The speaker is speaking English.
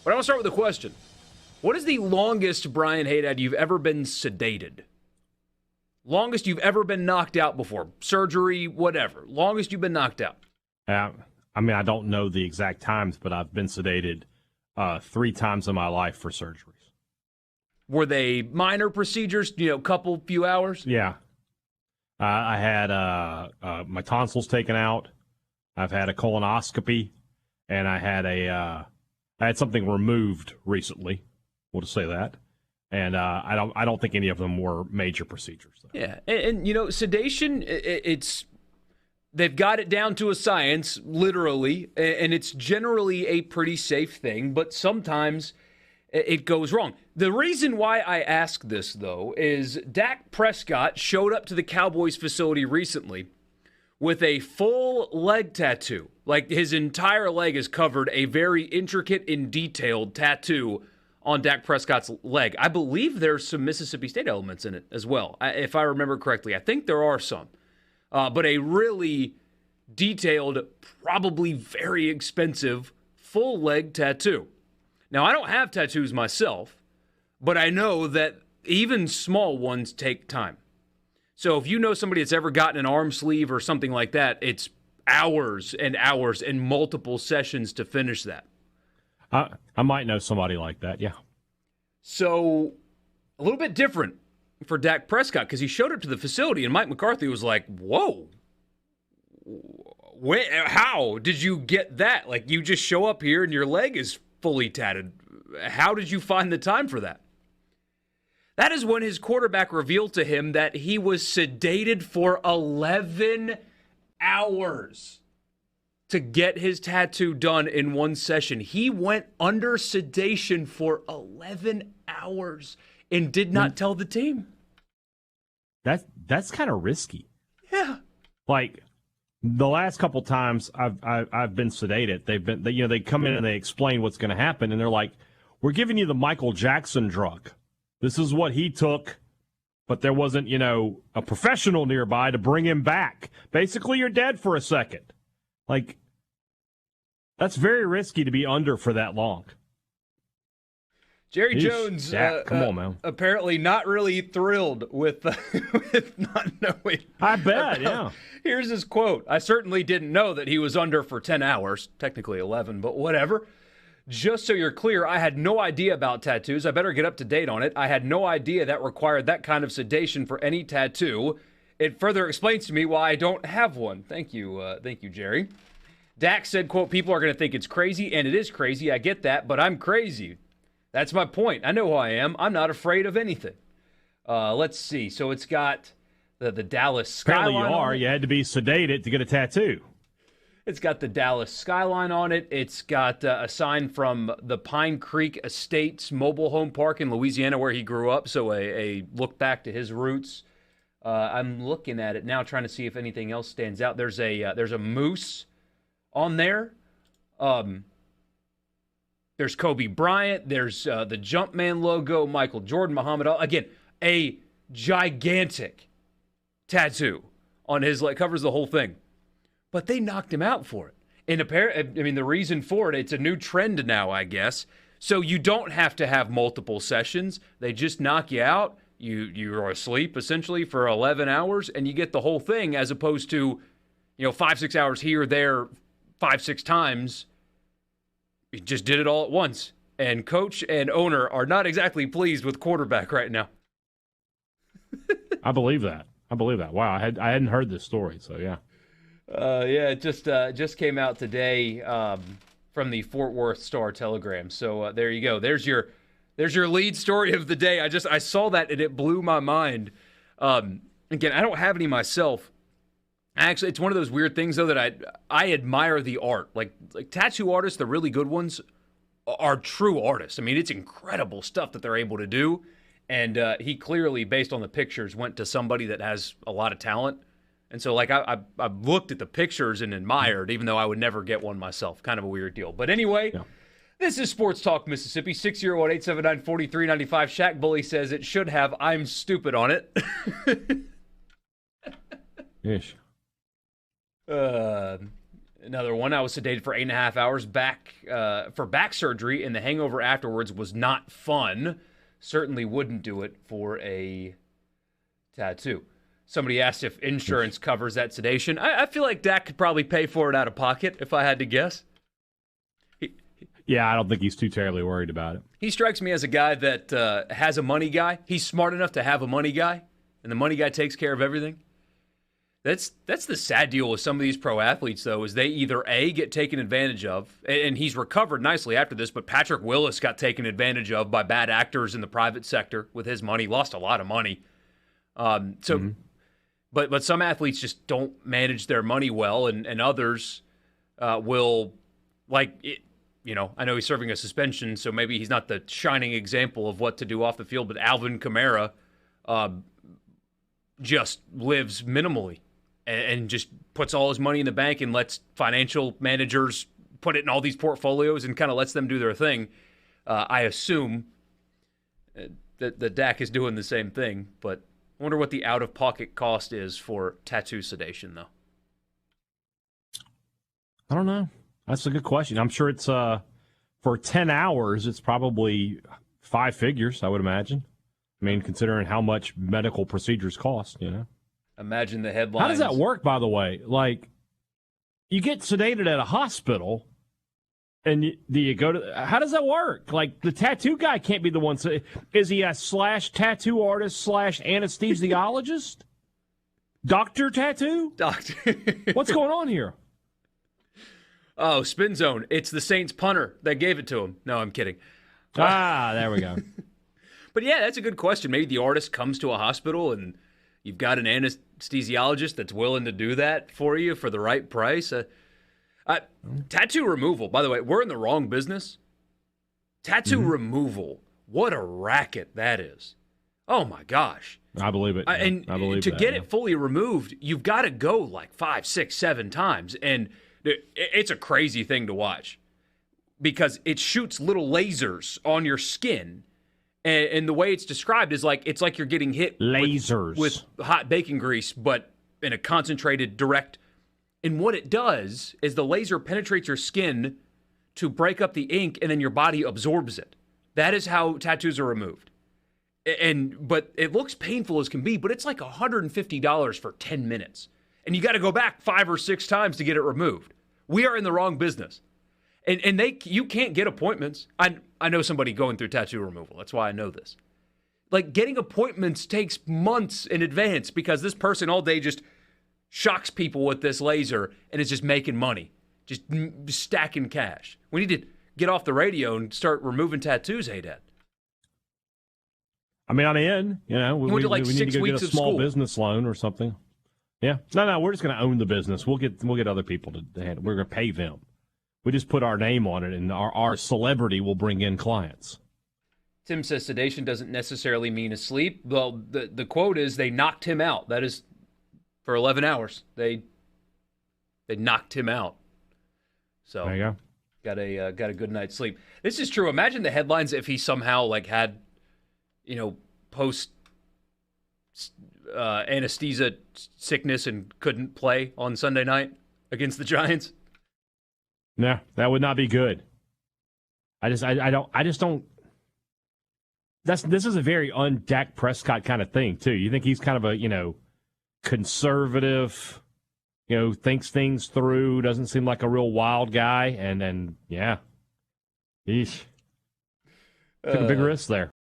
But I want to start with a question. What is the longest, Brian Haydad, you've ever been sedated? Longest you've ever been knocked out before? Surgery, whatever. Longest you've been knocked out? I don't know the exact times, but I've been sedated 3 times in my life for surgeries. Were they minor procedures, few hours? Yeah. I had my tonsils taken out. I've had a colonoscopy, and I had something removed recently. We'll just say that. And I don't think any of them were major procedures, though. Yeah, and sedation, they've got it down to a science, literally, and it's generally a pretty safe thing, but sometimes it goes wrong. The reason why I ask this, though, is Dak Prescott showed up to the Cowboys facility recently with a full leg tattoo. Like, his entire leg is covered, a very intricate and detailed tattoo on Dak Prescott's leg. I believe there's some Mississippi State elements in it as well, if I remember correctly. I think there are some. But a really detailed, probably very expensive, full leg tattoo. Now, I don't have tattoos myself, but I know that even small ones take time. So if you know somebody that's ever gotten an arm sleeve or something like that, it's hours and hours and multiple sessions to finish that. I might know somebody like that, yeah. So a little bit different for Dak Prescott because he showed up to the facility and Mike McCarthy was like, whoa, how did you get that? Like, you just show up here and your leg is fully tatted. How did you find the time for that? That is when his quarterback revealed to him that he was sedated for 11 hours to get his tattoo done in one session. He went under sedation for 11 hours and did not tell the team. That's kind of risky. Yeah. Like, the last couple times I've been sedated, they come in and they explain what's going to happen, and they're like, "We're giving you the Michael Jackson drug. This is what he took, but there wasn't, a professional nearby to bring him back. Basically, you're dead for a second." Like, that's very risky to be under for that long. Jerry Jones, come on, man. Apparently not really thrilled with not knowing. I bet, yeah. Here's his quote. "I certainly didn't know that he was under for 10 hours, technically 11, but whatever. Just so you're clear, I had no idea about tattoos. I better get up to date on it. I had no idea that required that kind of sedation for any tattoo. It further explains to me why I don't have one." Thank you, Jerry. Dak said, quote, "People are going to think it's crazy, and it is crazy. I get that, but I'm crazy. That's my point. I know who I am. I'm not afraid of anything." Let's see. So it's got the Dallas skyline. Apparently you are. You had to be sedated to get a tattoo. It's got the Dallas skyline on it. It's got a sign from the Pine Creek Estates mobile home park in Louisiana where he grew up, so a look back to his roots. I'm looking at it now, trying to see if anything else stands out. There's a moose on there. There's Kobe Bryant. There's the Jumpman logo, Michael Jordan, Muhammad Ali. Again, a gigantic tattoo on his leg, covers the whole thing. But they knocked him out for it. And the reason for it, it's a new trend now, I guess. So you don't have to have multiple sessions. They just knock you out. You're asleep, essentially, for 11 hours, and you get the whole thing, as opposed to, 5-6 hours here, there, 5-6 times. You just did it all at once. And coach and owner are not exactly pleased with quarterback right now. I believe that. Wow, I hadn't heard this story, so yeah. It just came out today from the Fort Worth Star-Telegram. So there you go. There's your lead story of the day. I saw that and it blew my mind. Again, I don't have any myself. Actually, it's one of those weird things though that I admire the art. Like tattoo artists, the really good ones, are true artists. I mean, it's incredible stuff that they're able to do. And he clearly, based on the pictures, went to somebody that has a lot of talent. And so, I looked at the pictures and admired, even though I would never get one myself. Kind of a weird deal. But anyway, yeah. This is Sports Talk Mississippi, 601-879-4395. Shaq Bully says it should have "I'm stupid" on it. Yes. Another one, I was sedated for 8.5 hours for back surgery, and the hangover afterwards was not fun. Certainly wouldn't do it for a tattoo. Somebody asked if insurance covers that sedation. I feel like Dak could probably pay for it out of pocket, if I had to guess. Yeah, I don't think he's too terribly worried about it. He strikes me as a guy that has a money guy. He's smart enough to have a money guy, and the money guy takes care of everything. That's the sad deal with some of these pro athletes, though, is they either A, get taken advantage of, and he's recovered nicely after this, but Patrick Willis got taken advantage of by bad actors in the private sector with his money, lost a lot of money. But some athletes just don't manage their money well, and others will, like, I know he's serving a suspension, so maybe he's not the shining example of what to do off the field, but Alvin Kamara just lives minimally. And just puts all his money in the bank and lets financial managers put it in all these portfolios and kind of lets them do their thing. I assume that Dak is doing the same thing, but I wonder what the out-of-pocket cost is for tattoo sedation, though. I don't know. That's a good question. I'm sure it's for 10 hours, it's probably 5 figures, I would imagine. I mean, considering how much medical procedures cost, Imagine the headlines. How does that work, by the way? Like, you get sedated at a hospital, and do you go to... How does that work? Like, the tattoo guy can't be the one... Is he a /tattoo artist /anesthesiologist? Doctor Tattoo? Doctor. What's going on here? Oh, Spin Zone. It's the Saints punter that gave it to him. No, I'm kidding. There we go. But yeah, that's a good question. Maybe the artist comes to a hospital and you've got an anesthesiologist that's willing to do that for you for the right price. Tattoo removal, by the way, we're in the wrong business. Tattoo removal, what a racket that is. Oh, my gosh. I believe it. And I believe to that, get it fully removed, you've got to go like 5, 6, 7 times. And it's a crazy thing to watch because it shoots little lasers on your skin. And the way it's described is it's like you're getting hit lasers with hot bacon grease, but in a concentrated, direct. And what it does is the laser penetrates your skin to break up the ink, and then your body absorbs it. That is how tattoos are removed. But it looks painful as can be, but it's like $150 for 10 minutes. And you got to go back 5 or 6 times to get it removed. We are in the wrong business. And you can't get appointments. I know somebody going through tattoo removal. That's why I know this. Like, getting appointments takes months in advance because this person all day just shocks people with this laser and is just making money, just stacking cash. We need to get off the radio and start removing tattoos, hey, Dad. I mean, I'm in. We need to go get a small school. Business loan or something. Yeah. No, we're just going to own the business. We'll get other people to handle. We're going to pay them. We just put our name on it, and our celebrity will bring in clients. Tim says sedation doesn't necessarily mean asleep. Well, the quote is they knocked him out. That is for 11 hours. They knocked him out. So there you go. Got a good night's sleep. This is true. Imagine the headlines if he somehow had, post anesthesia sickness and couldn't play on Sunday night against the Giants. No, that would not be good. I just don't. This is a very un-Dak Prescott kind of thing too. You think he's kind of a conservative, thinks things through, doesn't seem like a real wild guy, and yeah, took a big risk there.